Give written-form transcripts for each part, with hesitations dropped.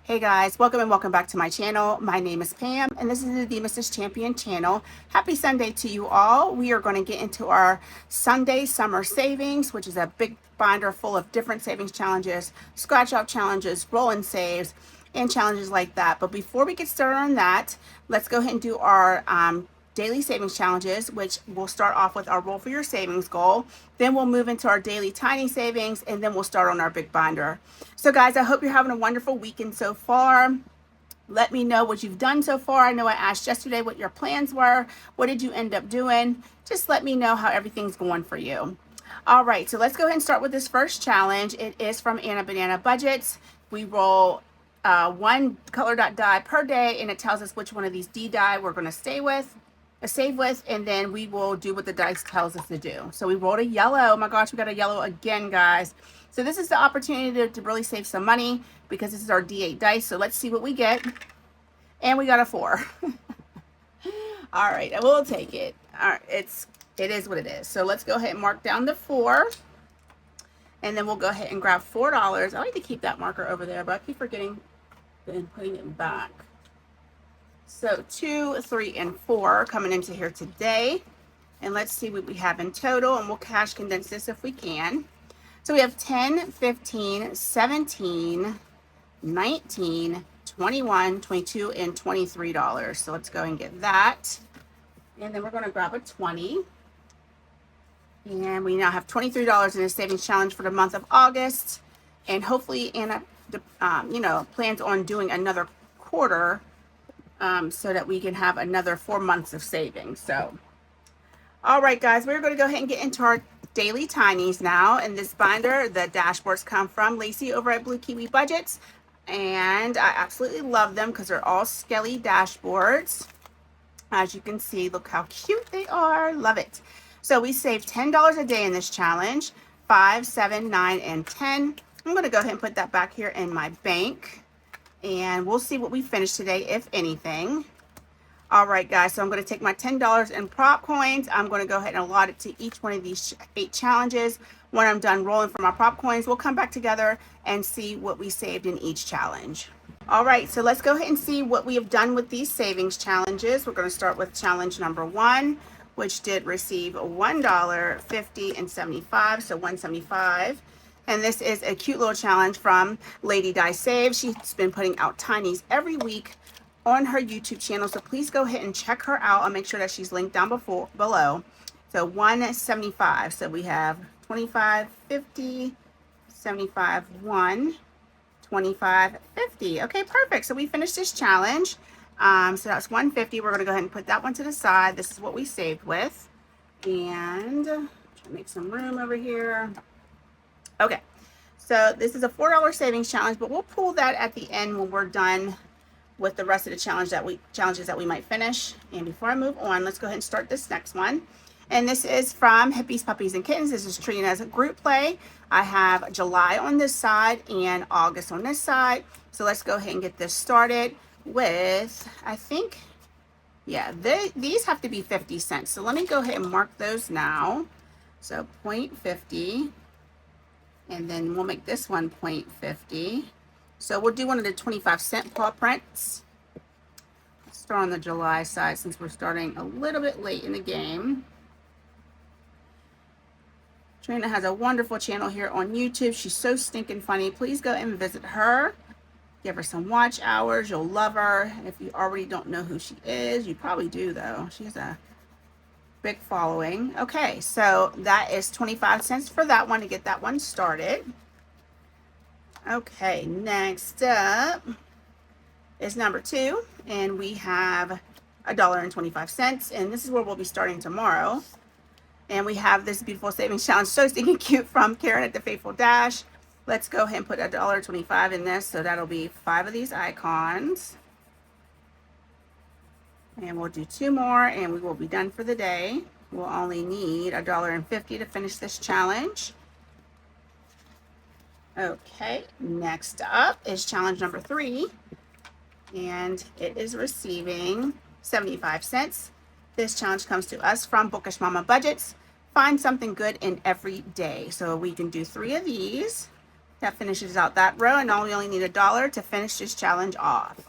Hey guys, welcome and welcome back to my channel. My name is Pam and this is the Mrs. Champion channel. Happy Sunday to you all. We are going to get into our Sunday summer savings, which is a big binder full of different savings challenges, scratch off challenges, roll and saves, and challenges like that. But before we get started on that, let's go ahead and do our daily savings challenges, which will start off with our roll for your savings goal. Then we'll move into our daily tiny savings, and then we'll start on our big binder. So guys, I hope you're having a wonderful weekend so far. Let me know what you've done so far. I know I asked yesterday what your plans were. What did you end up doing? Just let me know how everything's going for you. All right, so let's go ahead and start with this first challenge. It is from Anna Banana Budgets. We roll one color dot die per day, and it tells us which one of these D die we're going to save with, and then we will do what the dice tells us to do. So we rolled a yellow. Oh my gosh, we got a yellow again, guys. So this is the opportunity to really save some money because this is our D8 dice. So let's see what we get. And we got a 4. All right, I will take it. All right, it is what it is. So let's go ahead and mark down the 4. And then we'll go ahead and grab $4. I like to keep that marker over there, but I keep forgetting and putting it back. So 2, 3, and 4 coming into here today. And let's see what we have in total, and we'll cash condense this if we can. So we have 10, 15, 17, 19, 21, 22, and $23. So let's go and get that. And then we're going to grab a 20. And we now have $23 in a savings challenge for the month of August. And hopefully Anna, plans on doing another quarter so that we can have another 4 months of savings. So, all right, guys, we're going to go ahead and get into our daily tinies now. In this binder, the dashboards come from Lacey over at Blue Kiwi Budgets, and I absolutely love them because they're all skelly dashboards. As you can see, look how cute they are. Love it. So we save $10 a day in this challenge, 5, 7, 9, and 10. I'm going to go ahead and put that back here in my bank, and we'll see what we finish today, if anything. All right, guys, so I'm going to take my $10 in prop coins. I'm going to go ahead and allot it to each one of these 8 challenges. When I'm done rolling for my prop coins, we'll come back together and see what we saved in each challenge. All right, so let's go ahead and see what we have done with these savings challenges. We're going to start with challenge number 1, which did receive $1, $50, and $75, so $175. And this is a cute little challenge from Lady Die Save. She's been putting out tinies every week on her YouTube channel, so please go ahead and check her out. I'll make sure that she's linked down below. So $175. So we have 25, 50, 75, 1, 25, 50. Okay, perfect. So we finished this challenge. So that's $150. We're going to go ahead and put that one to the side. This is what we saved with. And try to make some room over here. Okay, so this is a $4 savings challenge, but we'll pull that at the end when we're done with the rest of the challenges that we might finish. And before I move on, let's go ahead and start this next one. And this is from Hippies, Puppies, and Kittens. This is treated as a group play. I have July on this side and August on this side. So let's go ahead and get this started with, I think, yeah, these have to be 50 cents. So let me go ahead and mark those now. So 0.50, and then we'll make this one 0.50. So we'll do one of the 25-cent paw prints. Let's start on the July side since we're starting a little bit late in the game. Trina has a wonderful channel here on YouTube. She's so stinking funny. Please go and visit her. Give her some watch hours. You'll love her. If you already don't know who she is, you probably do though. She has a big following. Okay, so that is 25 cents for that one to get that one started. Okay, next up is number 2, and we have $1.25, and this is where we'll be starting tomorrow. And we have this beautiful savings challenge, so stinking cute, from Karen at the Faithful Dash. Let's go ahead and put $1.25 in this, so that'll be 5 of these icons. And we'll do 2 more, and we will be done for the day. We'll only need $1.50 to finish this challenge. Okay, next up is challenge number 3, and it is receiving 75 cents. This challenge comes to us from Bookish Mama Budgets. Find something good in every day. So we can do 3 of these. That finishes out that row, and now we only need $1 to finish this challenge off.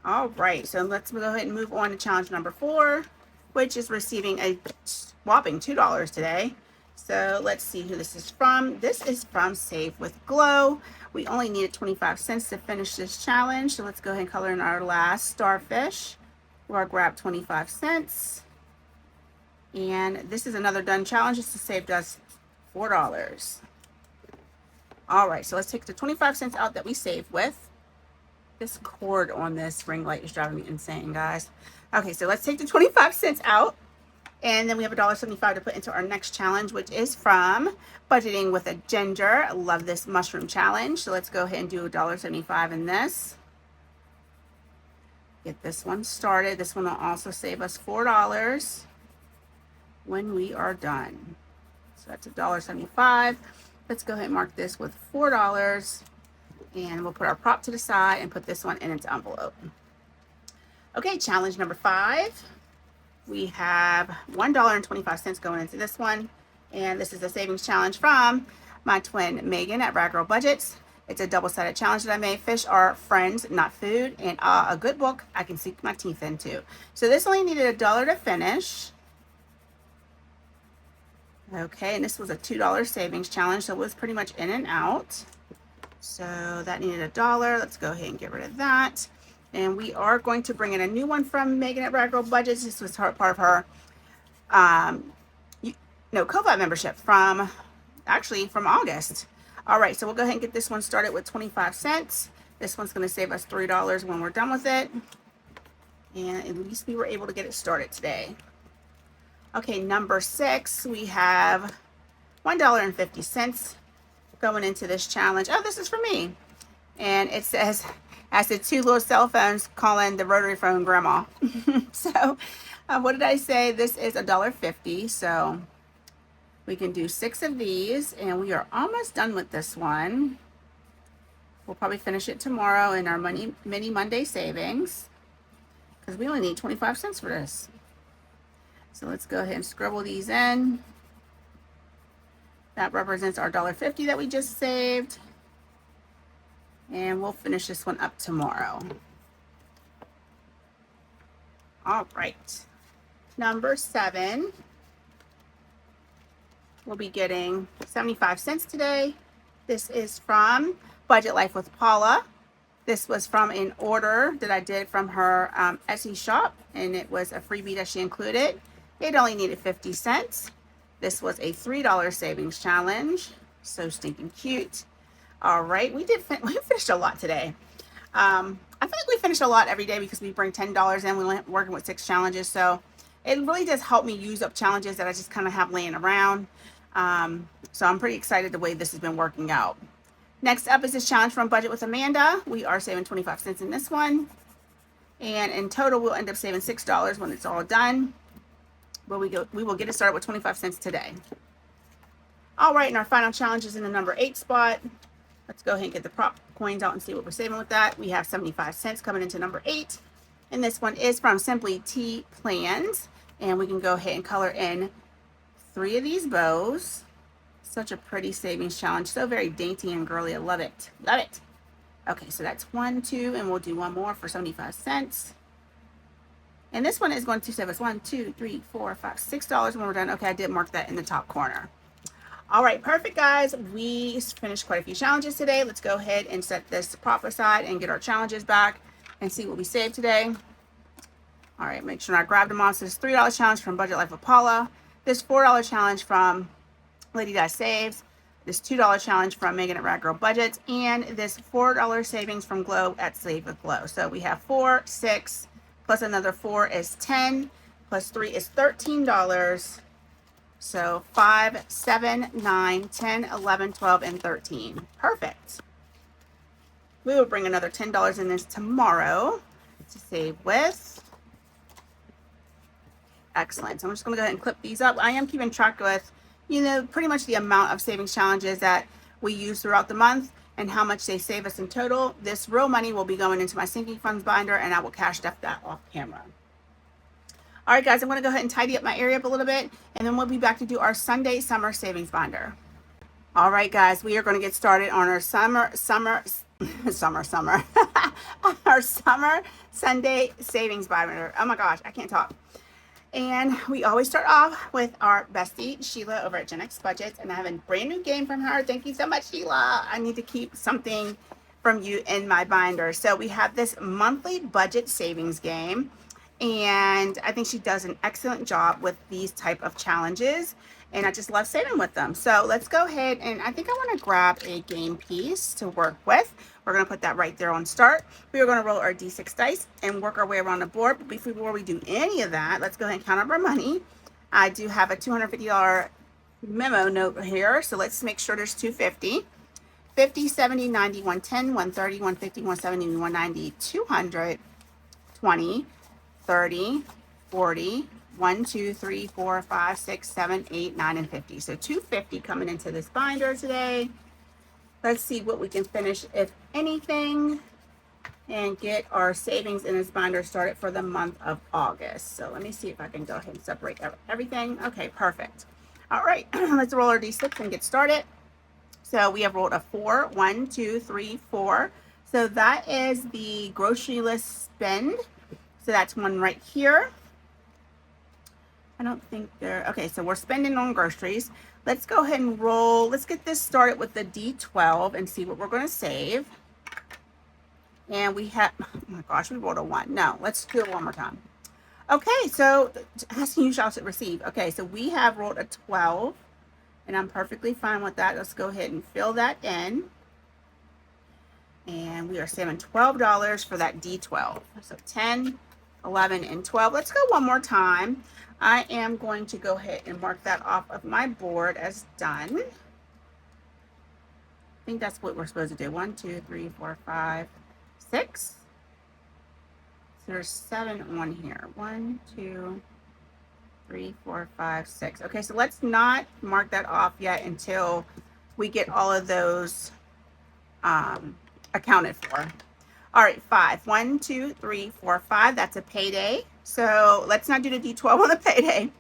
All right, so let's go ahead and move on to challenge number 4, which is receiving a whopping $2 today. So let's see who this is from. This is from Save with Glow. We only needed 25 cents to finish this challenge. So let's go ahead and color in our last starfish. We'll grab 25 cents. And this is another done challenge. This has saved us $4. All right, so let's take the 25 cents out that we saved with. This cord on this ring light is driving me insane, guys. Okay, so let's take the 25 cents out. And then we have $1.75 to put into our next challenge, which is from Budgeting with a Ginger. I love this mushroom challenge. So let's go ahead and do $1.75 in this. Get this one started. This one will also save us $4 when we are done. So that's $1.75. Let's go ahead and mark this with $4. And we'll put our prop to the side and put this one in its envelope. Okay, challenge number 5. We have $1.25 going into this one. And this is a savings challenge from my twin Megan at Rag Girl Budgets. It's a double-sided challenge that I made. Fish are friends, not food. And a good book I can sink my teeth into. So this only needed $1 to finish. Okay, and this was a $2 savings challenge, so it was pretty much in and out. So that needed $1. Let's go ahead and get rid of that. And we are going to bring in a new one from Megan at Rag Girl Budgets. This was part of her co-op membership from August. All right, so we'll go ahead and get this one started with 25 cents. This one's going to save us $3 when we're done with it. And at least we were able to get it started today. Okay, number 6, we have $1.50 going into this challenge. Oh, this is for me. And it says, as the 2 little cell phones calling the rotary phone grandma. So what did I say? This is $1.50. So we can do 6 of these, and we are almost done with this one. We'll probably finish it tomorrow in our mini Monday savings, because we only need 25 cents for this. So let's go ahead and scribble these in. That represents our $1.50 that we just saved. And we'll finish this one up tomorrow. All right. Number 7. We'll be getting 75 cents today. This is from Budget Life with Paula. This was from an order that I did from her Etsy shop, and it was a freebie that she included. It only needed 50 cents. This was a $3 savings challenge. So stinking cute. All right, we finished a lot today. I feel like we finish a lot every day because we bring $10 in. We're working with 6 challenges, so it really does help me use up challenges that I just kind of have laying around. So I'm pretty excited the way this has been working out. Next up is this challenge from Budget with Amanda. We are saving 25 cents in this one, and in total we'll end up saving $6 when it's all done. But we will get it started with 25 cents today. All right, and our final challenge is in the number 8 spot. Let's go ahead and get the prop coins out and see what we're saving with that. We have 75 cents coming into number 8. And this one is from Simply Tea Plans. And we can go ahead and color in 3 of these bows. Such a pretty savings challenge. So very dainty and girly. I love it. Love it. Okay, so that's 1, 2, and we'll do one more for 75 cents. And this one is going to save us $1, 2, 3, 4, 5, $6 when we're done. Okay, I did mark that in the top corner. All right, perfect, guys. We finished quite a few challenges today. Let's go ahead and set this prop aside and get our challenges back and see what we saved today. All right, make sure I grabbed them all. So this $3 challenge from Budget Life of Paula. This $4 challenge from Lady Di Saves. This $2 challenge from Megan at Rag Girl Budgets. And this $4 savings from Glow at Save with Glow. So we have 4, 6, plus another 4 is 10, plus 3 is $13. So 5, 7, 9, 10, 11, 12, and 13. Perfect. We will bring another $10 in this tomorrow to save with. Excellent. So I'm just going to go ahead and clip these up. I am keeping track with, pretty much the amount of savings challenges that we use throughout the month and how much they save us in total. This real money will be going into my sinking funds binder, and I will cash stuff that off camera. All right, guys, I'm going to go ahead and tidy up my area up a little bit, and then we'll be back to do our Sunday summer savings binder. All right, guys, we are going to get started on our summer, our summer Sunday savings binder. Oh my gosh, I can't talk. And we always start off with our bestie, Sheila, over at Gen X Budgets. And I have a brand new game from her. Thank you so much, Sheila. I need to keep something from you in my binder. So we have this monthly budget savings game. And I think she does an excellent job with these type of challenges. And I just love saving with them. So let's go ahead, and I think I want to grab a game piece to work with. We're going to put that right there on start. We are going to roll our D6 dice and work our way around the board. But before we do any of that, let's go ahead and count up our money. I do have a $250 memo note here, so let's make sure there's $250. 50, 70, 90, 110, 130, 150, 170, 190, 200, 20, 30, 40, 1, 2, 3, 4, 5, 6, 7, 8, 9, and 50. So 250 coming into this binder today. Let's see what we can finish, if anything, and get our savings in this binder started for the month of August. So let me see if I can go ahead and separate everything. Okay, perfect. All right, let's roll our D6 and get started. So we have rolled a 4, 1, 2, 3, 4. So that is the grocery list spend. So that's one right here. I don't think they're, okay, so we're spending on groceries. Let's go ahead and roll. Let's get this started with the D12 and see what we're going to save. And we have, oh my gosh, we rolled a 1. No, let's do it one more time. Okay, so asking you shall receive. Okay, so we have rolled a 12, and I'm perfectly fine with that. Let's go ahead and fill that in. And we are saving $12 for that D12. So 10, 11, and 12. Let's go one more time. I am going to go ahead and mark that off of my board as done. I think that's what we're supposed to do. 1, 2, 3, 4, 5, 6. So there's 7 on here. 1, 2, 3, 4, 5, 6. Okay, so let's not mark that off yet until we get all of those accounted for. All right, 5. 1, 2, 3, 4, 5. That's a payday. So let's not do the D12 on the payday.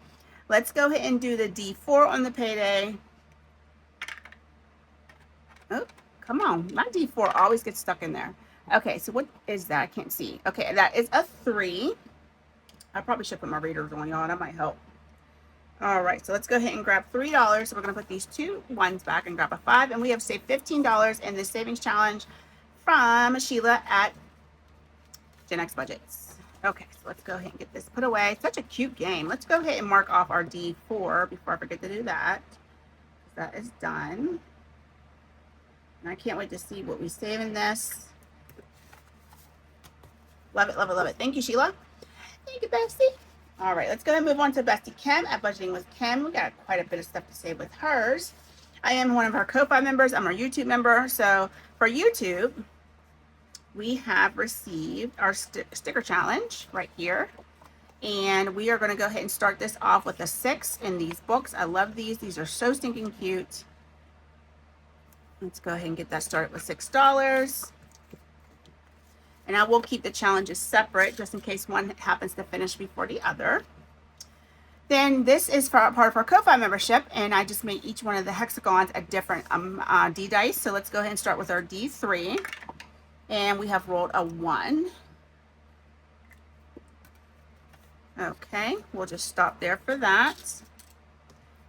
Let's go ahead and do the D4 on the payday. Oh, come on. My D4 always gets stuck in there. Okay, so what is that? I can't see. Okay, that is a 3. I probably should put my readers on, y'all. That might help. All right, so let's go ahead and grab $3. So we're going to put these 2 ones back and grab a 5. And we have saved $15 in this savings challenge from Sheila at Gen X Budgets. Okay, so let's go ahead and get this put away. It's such a cute game. Let's go ahead and mark off our D4 before I forget to do that. That is done. And I can't wait to see what we save in this. Love it, love it, love it. Thank you, Sheila. Thank you, Bestie. All right, let's go ahead and move on to Bestie Kim at Budgeting with Kim. We got quite a bit of stuff to save with hers. I am one of our Ko-Fi members. I'm our YouTube member. So for YouTube, we have received our sticker challenge right here. And we are going to go ahead and start this off with a 6 in these books. I love these. These are so stinking cute. Let's go ahead and get that started with $6. And I will keep the challenges separate just in case one happens to finish before the other. Then this is for part of our Ko-Fi membership, and I just made each one of the hexagons a different D dice. So let's go ahead and start with our D3. And we have rolled a 1. Okay, we'll just stop there for that.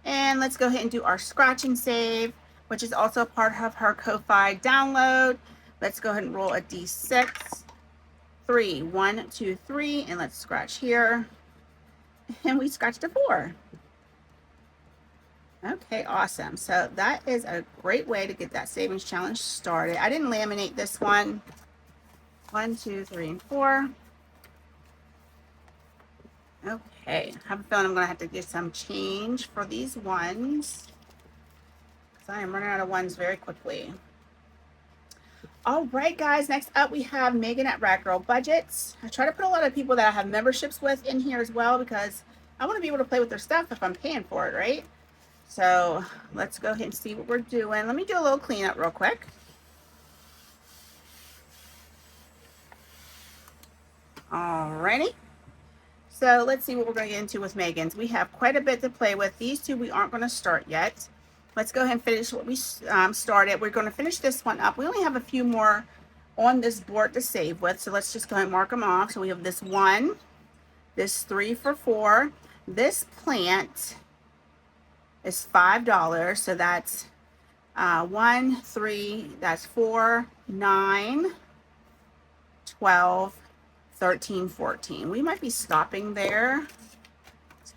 And let's go ahead and do our scratch and save, which is also part of her Ko-Fi download. Let's go ahead and roll a D6. 3, 1, 2, 3, and let's scratch here. And we scratched a 4. Okay, awesome. So that is a great way to get that savings challenge started. I didn't laminate this one. 1, 2, 3, and 4. Okay, I have a feeling I'm going to have to get some change for these ones, because I am running out of ones very quickly. All right, guys, next up we have Megan at Rad Girl Budgets. I try to put a lot of people that I have memberships with in here as well, because I want to be able to play with their stuff if I'm paying for it, right? So let's go ahead and see what we're doing. Let me do a little cleanup real quick. Alrighty. So let's see what we're going to get into with Megan's. We have quite a bit to play with. These two we aren't going to start yet. let's go ahead and finish what we started. We're going to finish this one up. We only have a few more on this board to save with, so let's just go ahead and mark them off. So we have this one, this 3 for $4. This plant is $5, so that's 1, 3, that's 4, 9, 12, 13, 14. We might be stopping there.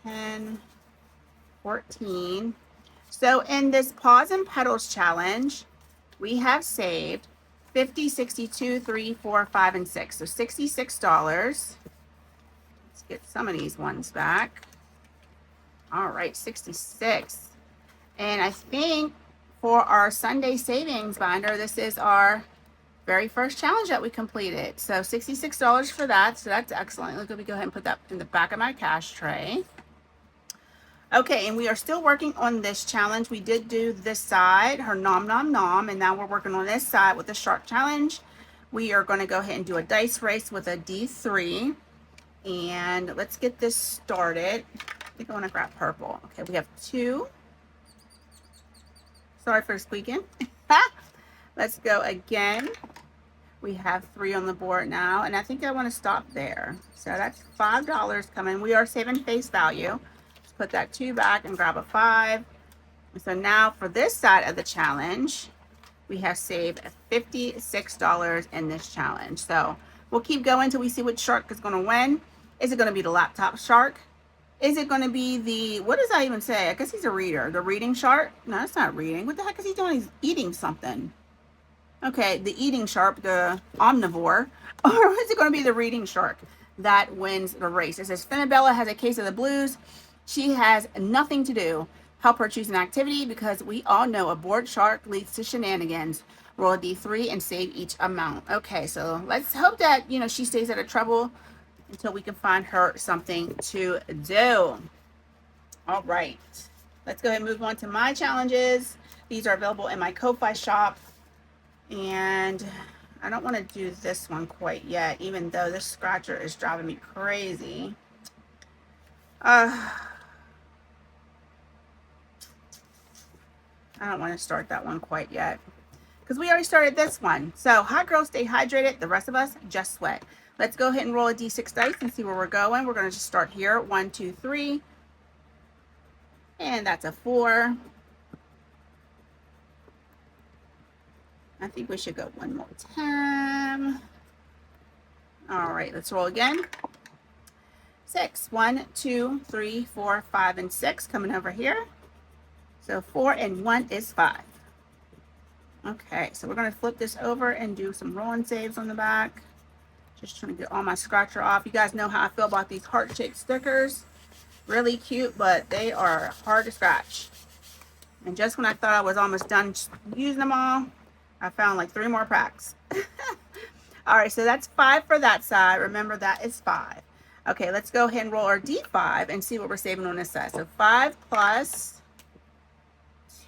10, 14. So in this Paws and Petals challenge, we have saved 50, 62, 3, 4, 5, and 6. So $66. Let's get some of these ones back. All right, 66. And I think for our Sunday savings binder, this is our very first challenge that we completed. So $66 for that. So that's excellent. Let me go ahead and put that in the back of my cash tray. Okay, and we are still working on this challenge. We did do this side, her nom nom nom, and now we're working on this side with the shark challenge. We are going to go ahead and do a dice race with a D3. And let's get this started. I think I want to grab purple. Okay, we have 2. Sorry for squeaking. Let's go again. We have 3 on the board now, and I think I want to stop there. So that's $5 coming. We are saving face value. Let's put that 2 back and grab a 5. And so now for this side of the challenge, we have saved $56 in this challenge. So we'll keep going until we see which shark is going to win. Is it going to be the laptop shark? Is it going to be the, what does that even say? I guess he's a reader. The reading shark? No, that's not reading. What the heck is he doing? He's eating something. Okay, the eating shark, the omnivore. Or is it going to be the reading shark that wins the race? It says, Finabella has a case of the blues. She has nothing to do. Help her choose an activity because we all know a bored shark leads to shenanigans. Roll a D3 and save each amount. Okay, so let's hope that, you know, she stays out of trouble until we can find her something to do. All right, let's go ahead and move on to my challenges. These are available in my Ko-Fi shop. And I don't want to do this one quite yet, even though this scratcher is driving me crazy. I don't want to start that one quite yet because we already started this one. So hot girls stay hydrated. The rest of us just sweat. Let's go ahead and roll a D6 dice and see where we're going. We're going to just start here. 1, 2, 3. And that's a 4. I think we should go one more time. All right, let's roll again. 6. 1, 2, 3, 4, 5, and 6 coming over here. So 4 and 1 is 5. Okay, so we're going to flip this over and do some rolling saves on the back. Just trying to get all my scratcher off. You guys know how I feel about these heart-shaped stickers. Really cute, but they are hard to scratch. And just when I thought I was almost done using them all, I found like 3 more packs. All right, so that's 5 for that side. Remember, that is 5. Okay, let's go ahead and roll our D5 and see what we're saving on this side. So 5 plus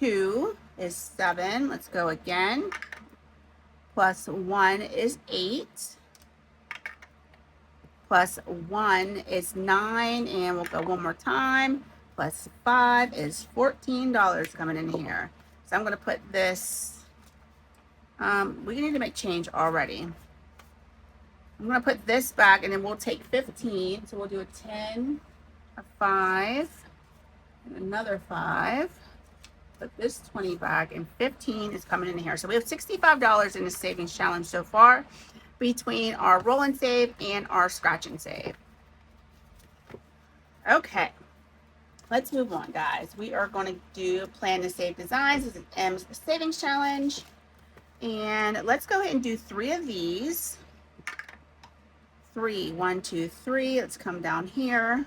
2 is 7. Let's go again. Plus 1 is 8. Plus 1 is 9. And we'll go one more time. Plus 5 is $14 coming in here. So I'm going to put this. We need to make change already. I'm going to put this back and then we'll take 15. So we'll do a 10, a 5, and another 5. Put this 20 back and 15 is coming in here. So we have $65 in the savings challenge so far between our roll and save and our scratch and save. Okay, let's move on, guys. We are going to do plan to save designs. This is M's savings challenge. And let's go ahead and do 3 of these. 3, 1, 2, 3. Let's come down here.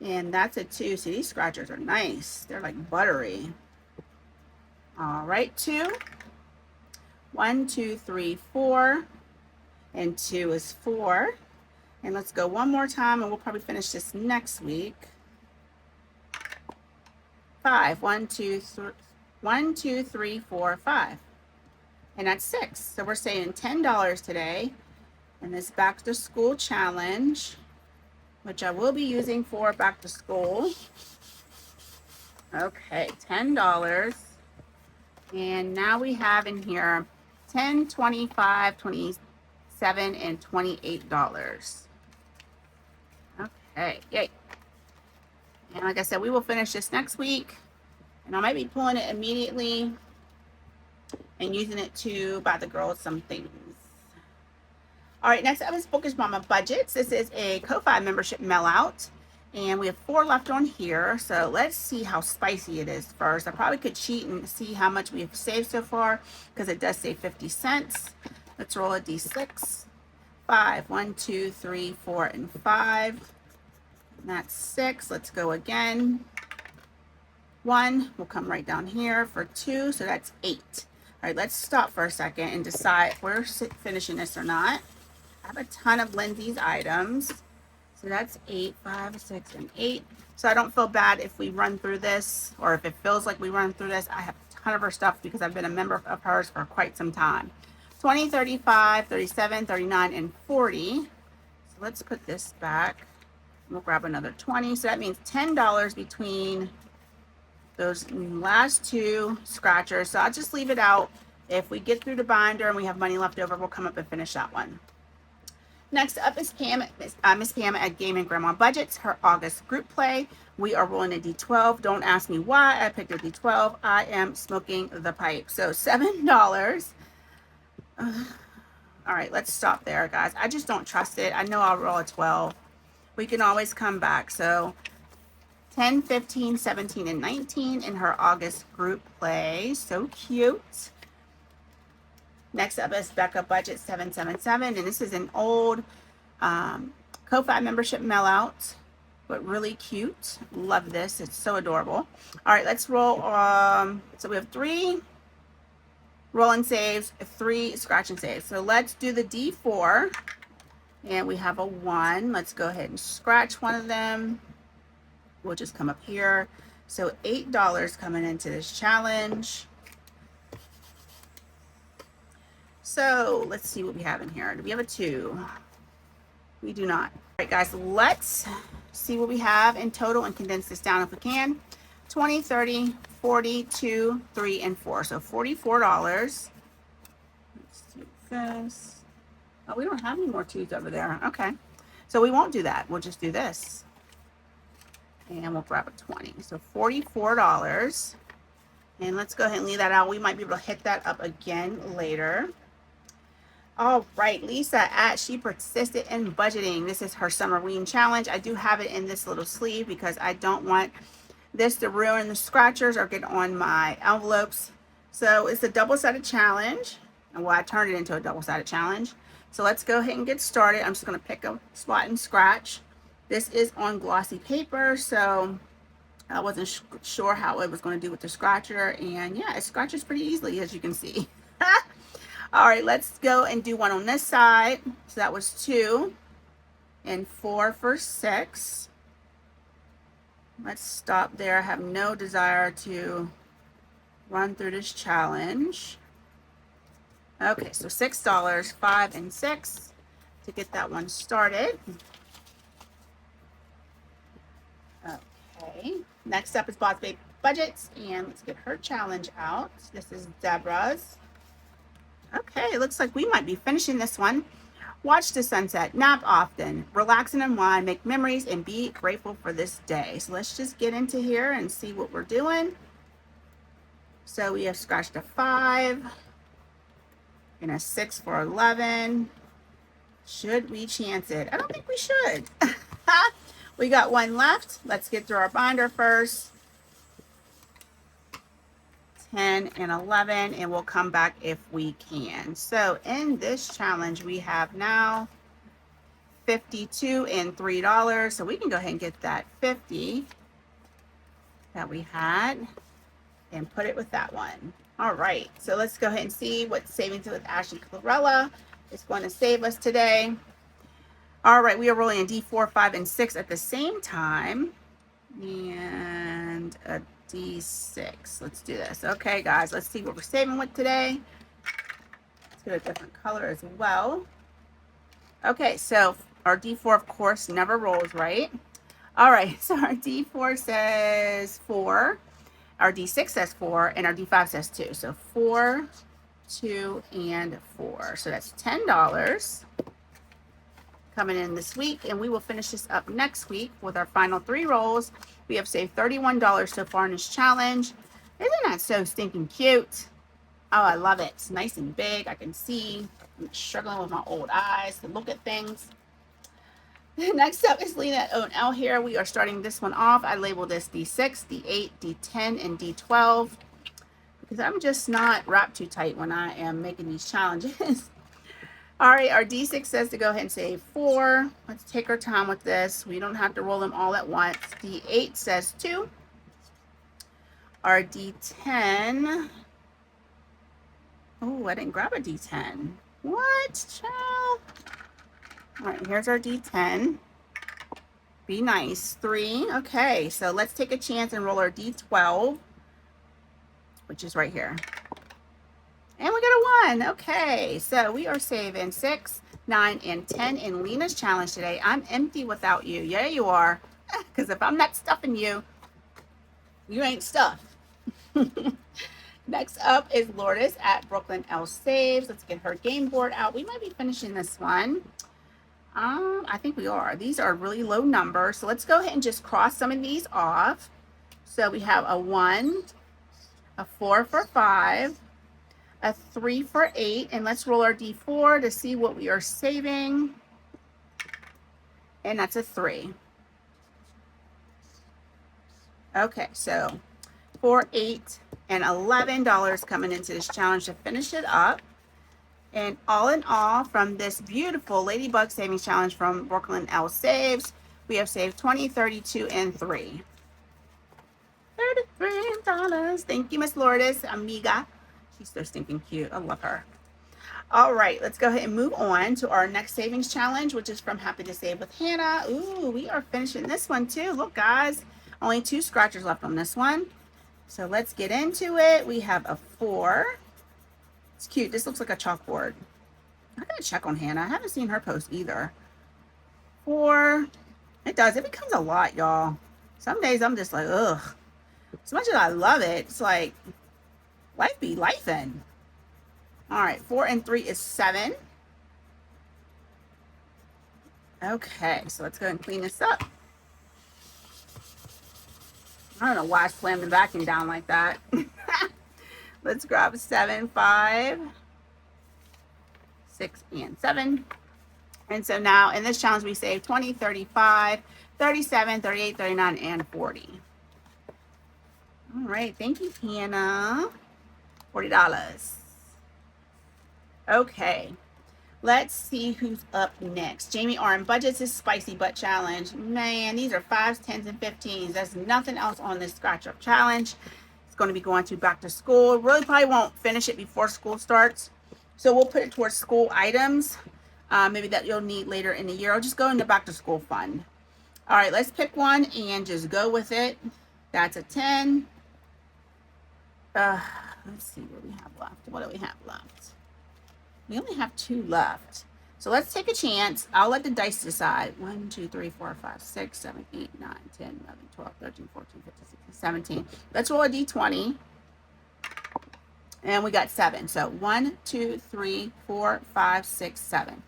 And that's a 2. See, these scratchers are nice. They're like buttery. All right, 2. 1, 2, 3, 4. And 2 is 4. And let's go one more time, and we'll probably finish this next week. 5. 1, 2, 3. 1, 2, 3, 4, 5. And that's 6. So we're saving $10 today in this back to school challenge, which I will be using for back to school. Okay, $10. And now we have in here 10, 25, 27, and $28. Okay, yay. And like I said, we will finish this next week. And I might be pulling it immediately and using it to buy the girls some things. All right, next up is Bookish Mama Budgets. This is a Ko-Fi membership mail out. And we have 4 left on here. So let's see how spicy it is first. I probably could cheat and see how much we have saved so far because it does say 50 cents. Let's roll a D6. 5, 1, 2, 3, 4, and 5. And that's 6. Let's go again. 1 will come right down here for 2. So that's 8. All right, let's stop for a second and decide if we're finishing this or not. I have a ton of Lindsay's items. So that's 8, 5, 6, and 8. So I don't feel bad if we run through this, or if it feels like we run through this. I have a ton of her stuff because I've been a member of hers for quite some time. 20, 35, 37, 39, and 40. So let's put this back. We'll grab another 20. So that means $10 between those last 2 scratchers. So I'll just leave it out. If we get through the binder and we have money left over, we'll come up and finish that one. Next up is Pam, Miss Pam at Game and Grandma Budgets, her August group play. We are rolling a D12. Don't ask me why I picked a D12. I am smoking the pipe. So $7. All right, let's stop there, guys. I just don't trust it. I know I'll roll a 12. We can always come back. So 10, 15, 17, and 19 in her August group play. So cute. Next up is Becca Budget 777, and this is an old Ko-Fi membership mail out, but really cute. Love this. It's so adorable. All right, let's roll. So we have 3 roll and saves, 3 scratch and saves. So let's do the D4, and we have a 1. Let's go ahead and scratch one of them. We'll just come up here. So $8 coming into this challenge. So let's see what we have in here. Do we have a 2? We do not. All right, guys, let's see what we have in total and condense this down if we can. 20, 30, 40, 2, 3, and 4. So $44. Let's do this. Oh, we don't have any more 2s over there. Okay. So we won't do that. We'll just do this. And we'll grab a 20. So $44. And let's go ahead and leave that out. We might be able to hit that up again later. All right, Lisa at She Persisted in Budgeting. This is her Summerween challenge. I do have it in this little sleeve because I don't want this to ruin the scratchers or get on my envelopes. So it's a double-sided challenge. And well, I turned it into a double-sided challenge. So let's go ahead and get started. I'm just going to pick a spot and scratch. This is on glossy paper, so I wasn't sure how it was going to do with the scratcher. And yeah, it scratches pretty easily, as you can see. All right, let's go and do one on this side. So that was 2 and 4 for 6. Let's stop there. I have no desire to run through this challenge. Okay, so $6, 5, and 6 to get that one started. Okay, next up is Boss Babe Budgets, and let's get her challenge out. This is Deborah's. Okay, it looks like we might be finishing this one. Watch the sunset, nap often, relax and unwind, make memories, and be grateful for this day. So let's just get into here and see what we're doing. So we have scratched a 5 and a 6 for 11. Should we chance it? I don't think we should. We got 1 left. Let's get through our binder first. 10 and 11, and we'll come back if we can. So in this challenge, we have now $52 and $3. So we can go ahead and get that 50 that we had and put it with that one. All right, so let's go ahead and see what Savings with Ashley Chlorella is going to save us today. All right, we are rolling a D4, 5, and 6 at the same time. And a D6. Let's do this. Okay, guys, let's see what we're saving with today. Let's get a different color as well. Okay, so our D4, of course, never rolls, right? All right, so our D4 says 4. Our D6 says 4, and our D5 says 2. So 4, 2, and 4. So that's $10 coming in this week, and we will finish this up next week with our final 3 rolls. We have saved $31 so far in this challenge. Isn't that so stinking cute? Oh, I love it. It's nice and big. I can see. I'm struggling with my old eyes to look at things. Next up is Lena L here. We are starting this one off. I labeled this D6, D8, D10, and D12 because I'm just not wrapped too tight when I am making these challenges. All right, our D6 says to go ahead and say 4. Let's take our time with this. We don't have to roll them all at once. D8 says 2. Our D10. Oh, I didn't grab a D10. What, child? All right, here's our D10. Be nice. 3. Okay, so let's take a chance and roll our D12, which is right here. And we got a 1. Okay, so we are saving 6, 9, and 10 in Lena's challenge today. I'm empty without you. Yeah, you are. Because if I'm not stuffing you, you ain't stuffed. Next up is Lourdes at Brooklyn L Saves. Let's get her game board out. We might be finishing this one. I think we are. These are really low numbers. So let's go ahead and just cross some of these off. So we have a 1, a 4 for 5, a 3 for 8, and let's roll our D4 to see what we are saving. And that's a 3. Okay, so 4, 8, and $11 coming into this challenge to finish it up. And all in all, from this beautiful Ladybug Savings Challenge from Brooklyn L Saves, we have saved 20, 32, and 3. $33. Thank you, Miss Lourdes, amiga. She's so stinking cute. I love her. All right, let's go ahead and move on to our next savings challenge, which is from Happy to Save with Hannah. Ooh, we are finishing this one too. Look, guys, only 2 scratchers left on this one. So let's get into it. We have a 4. It's cute. This looks like a chalkboard. I gotta check on Hannah. I haven't seen her post either. 4. It does. It becomes a lot, y'all. Some days I'm just like, ugh. As much as I love it, it's like life be lifing. All right, 4 and 3 is 7. Okay, so let's go ahead and clean this up. I don't know why I slammed the vacuum down like that. Let's grab 7, 5, 6, and 7. And so now in this challenge, we save 20, 35, 37, 38, 39, and 40. All right, thank you, Hannah. $40. Okay, let's see who's up next. Jamie R. and Budgets is Spicy Butt Challenge. Man, these are 5s, 10s, and 15s. There's nothing else on this scratch up challenge. It's going to be going to back to school. Really probably won't finish it before school starts. So we'll put it towards school items. Maybe that you'll need later in the year. I'll just go into back to school fund. All right, let's pick one and just go with it. That's a 10. Let's see what we have left. What do we have left? We only have 2 left. So let's take a chance. I'll let the dice decide. 1, 2, 3, 4, 5, 6, 7, 8, 9, 10, 11, 12, 13, 14, 15, 16, 17. Let's roll a d20. And we got 7. So 1, 2, 3, 4, 5, 6, 7.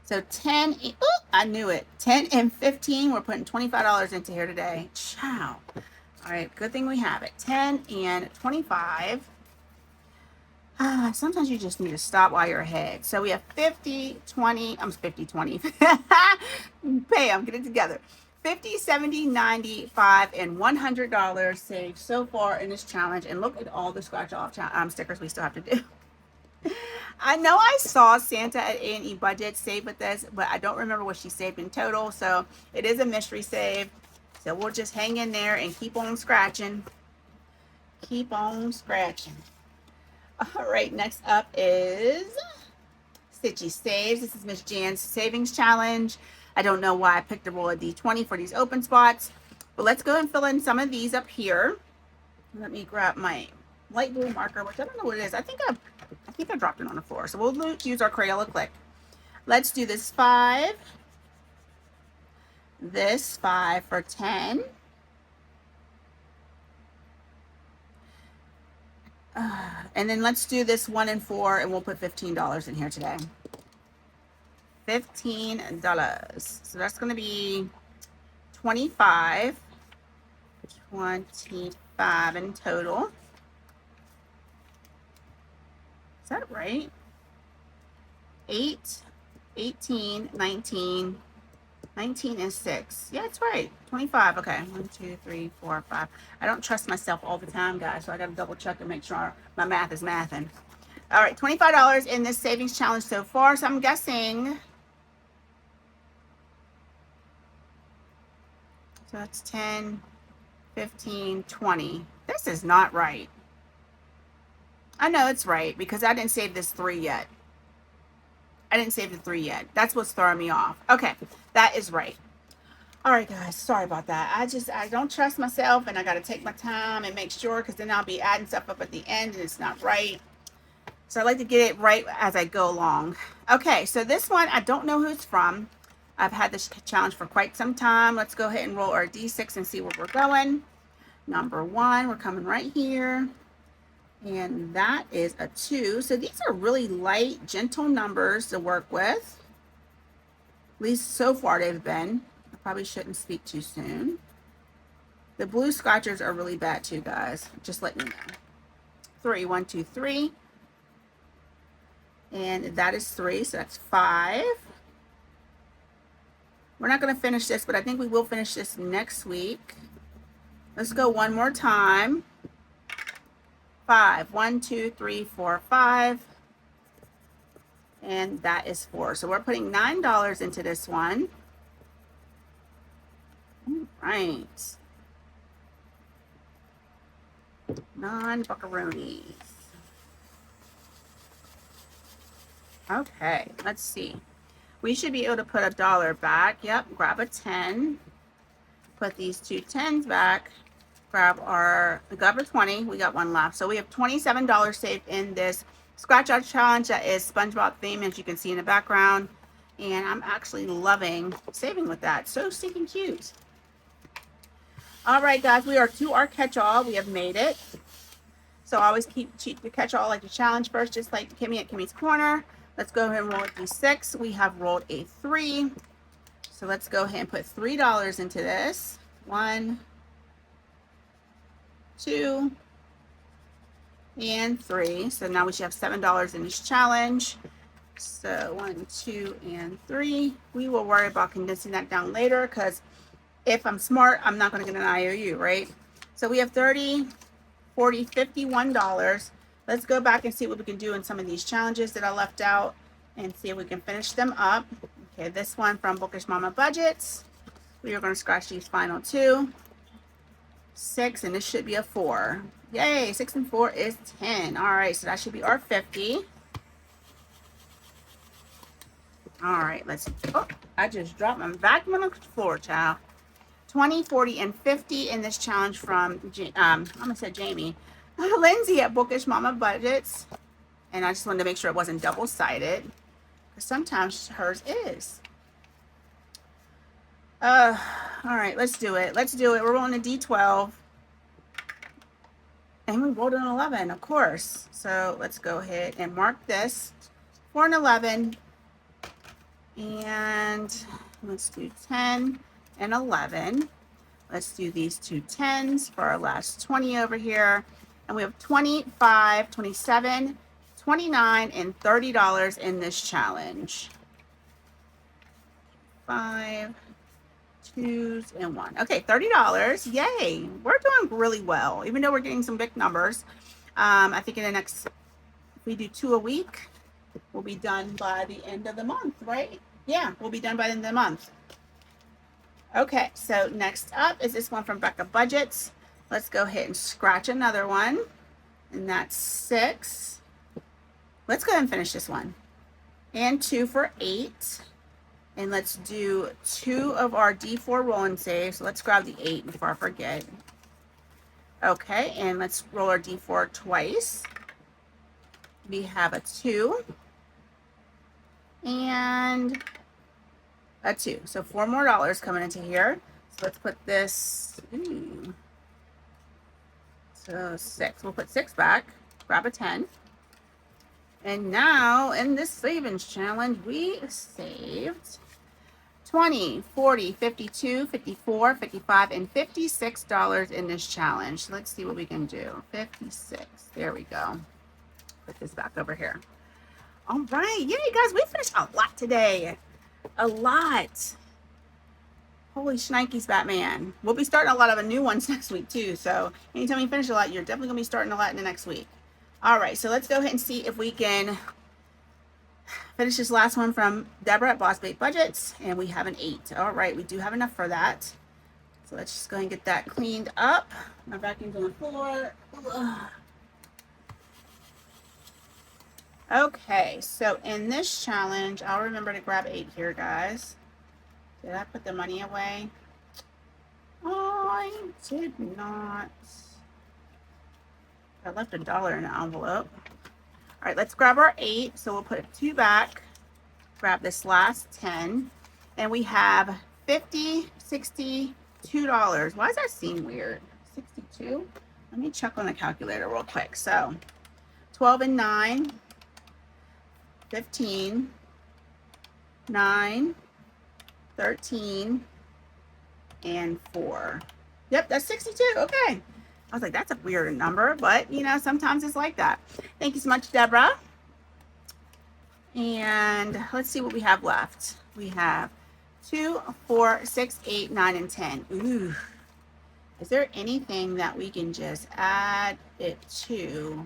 So 10, ooh, I knew it. 10 and 15. We're putting $25 into here today. Ciao. All right, good thing we have it. 10 and 25. Sometimes you just need to stop while you're ahead. So we have 50, 20, I'm 50, 20. Bam, get it together. 50, 70, 95, and $100 saved so far in this challenge. And look at all the scratch off stickers we still have to do. I know I saw Santa at A&E Budget save with this, but I don't remember what she saved in total. So it is a mystery save. So we'll just hang in there and keep on scratching. Keep on scratching. All right, next up is Stitchy Saves. This is Miss Jan's Savings Challenge. I don't know why I picked a roll of D20 for these open spots, but let's go and fill in some of these up here. Let me grab my light blue marker, which I don't know what it is. I think I dropped it on the floor. So we'll use our Crayola Click. Let's do this 5. This 5 for 10. And then let's do this 1 and 4, and we'll put $15 in here today. $15. So that's going to be 25 in total. Is that right? 8, 18, 19. 19 is 6. Yeah, it's right. 25. Okay. 1, 2, 3, 4, 5. I don't trust myself all the time, guys, so I got to double check and make sure my math is mathing. All right, $25 in this savings challenge so far. So I'm guessing. So that's 10, 15, 20. This is not right. I know it's right because I didn't save this 3 yet. I didn't save the 3 yet. That's what's throwing me off. Okay, that is right. All right, guys, sorry about that. I don't trust myself, and I got to take my time and make sure, because then I'll be adding stuff up at the end and it's not right. So I like to get it right as I go along. Okay, so this one, I don't know who it's from. I've had this challenge for quite some time. Let's go ahead and roll our D6 and see where we're going. Number 1, we're coming right here. And that is a 2. So these are really light, gentle numbers to work with. At least so far they've been. I probably shouldn't speak too soon. The blue scratchers are really bad too, guys. Just letting you know. 3, 1, 2, 3. And that is 3, so that's 5. We're not going to finish this, but I think we will finish this next week. Let's go one more time. 5, 1, 2, 3, 4, 5. And that is 4. So we're putting $9 into this one. All right. Non-buckaroonies. Okay, let's see. We should be able to put $1 back. Yep, grab a 10. Put these 2 10s back. Grab a 20. We got 1 left. So we have $27 saved in this scratch out challenge that is SpongeBob theme, as you can see in the background. And I'm actually loving saving with that. So stinking cute. All right, guys, we are to our catch-all. We have made it. So I always cheat the catch-all like the challenge first, just like Kimmy at Kimmy's Corner. Let's go ahead and roll a D6. We have rolled a 3. So let's go ahead and put $3 into this. 1, 2, and 3. So now we should have $7 in this challenge. So 1, 2, and 3. We will worry about condensing that down later, because if I'm smart, I'm not going to get an IOU, right? So we have 30, 40, $51. Let's go back and see what we can do in some of these challenges that I left out and see if we can finish them up. Okay, this one from Bookish Mama Budgets. We are going to scratch these final 2. 6, and this should be a 4. Yay, 6 and 4 is 10. All right, so that should be our 50. All right, let's, oh, I just dropped my vacuum on the floor, child. 20, 40, and 50 in this challenge from, I'm going to say Jamie. Lindsay at Bookish Mama Budgets. And I just wanted to make sure it wasn't double-sided, because sometimes hers is. All right, let's do it. Let's do it. We're rolling a D12. And we rolled an 11, of course. So let's go ahead and mark this for an 11. And let's do 10 and 11. Let's do these 2 10s for our last 20 over here. And we have 25, 27, 29, and $30 in this challenge. 5, 2s, and 1. Okay, $30. Yay. We're doing really well, even though we're getting some big numbers. I think in the next, if we do 2 a week, we'll be done by the end of the month, right? Yeah, we'll be done by the end of the month. Okay, so next up is this one from Becca Budgets. Let's go ahead and scratch another one. And that's 6. Let's go ahead and finish this one. And 2 for 8. And let's do 2 of our D4 roll and save. So let's grab the 8 before I forget. Okay, and let's roll our D4 twice. We have a 2. And a 2. So $4 more coming into here. So let's put this, so 6. We'll put 6 back. grab a 10. And now in this savings challenge, we saved 20, 40, 52, 54, 55, and $56 in this challenge. Let's see what we can do. 56. There we go. Put this back over here. All right. Yay, guys. We finished a lot today. A lot. Holy shnikes, Batman. We'll be starting a lot of new ones next week, too. So anytime you finish a lot, you're definitely going to be starting a lot in the next week. All right. So let's go ahead and see if we can finish this last one from Deborah at Boss Babe Budgets, and we have an 8. All right, we do have enough for that. So let's just go ahead and get that cleaned up. My vacuum's on the floor. Ugh. Okay, so in this challenge, I'll remember to grab 8 here, guys. Did I put the money away? I did not. I left $1 in the envelope. All right, let's grab our 8. So we'll put 2 back, grab this last 10, and we have $50, $62. Why does that seem weird? 62? Let me check on the calculator real quick. So 12 and 9, 15, 9, 13, and 4. Yep, that's 62. Okay. I was like, that's a weird number, but you know, sometimes it's like that. Thank you so much, Deborah. And let's see what we have left. We have 2, 4, 6, 8, 9, and 10. Ooh. Is there anything that we can just add it to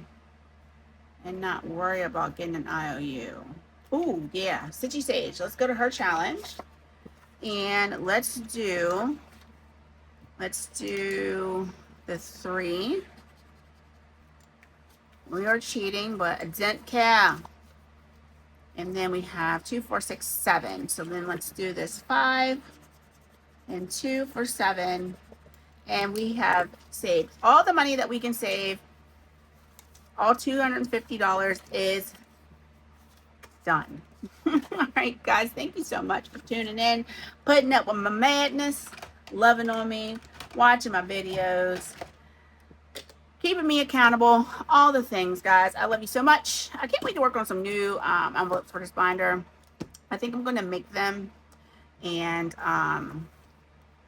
and not worry about getting an IOU? Ooh, yeah, Stitchy Sage. Let's go to her challenge. And let's do the 3. We are cheating, but I didn't care. And then we have 2, 4, 6, 7. So then let's do this 5 and 2 for 7. And we have saved all the money that we can save. All $250 is done. All right, guys, thank you so much for tuning in, putting up with my madness, loving on me, watching my videos, keeping me accountable, all the things, guys. I love you so much. I can't wait to work on some new envelopes for this binder. I think I'm going to make them, and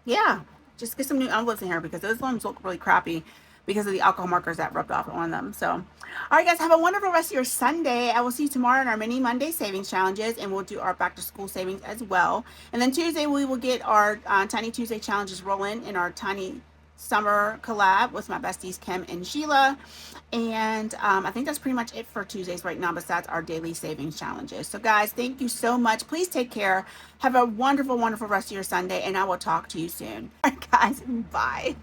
yeah, just get some new envelopes in here because those ones look really crappy because of the alcohol markers that rubbed off on them. So, all right, guys, have a wonderful rest of your Sunday. I will see you tomorrow in our mini Monday savings challenges, and we'll do our back to school savings as well. And then Tuesday, we will get our Tiny Tuesday challenges rolling in our Tiny Summer collab with my besties, Kim and Sheila. And I think that's pretty much it for Tuesdays right now, besides our daily savings challenges. So, guys, thank you so much. Please take care. Have a wonderful, wonderful rest of your Sunday, and I will talk to you soon. All right, guys, bye.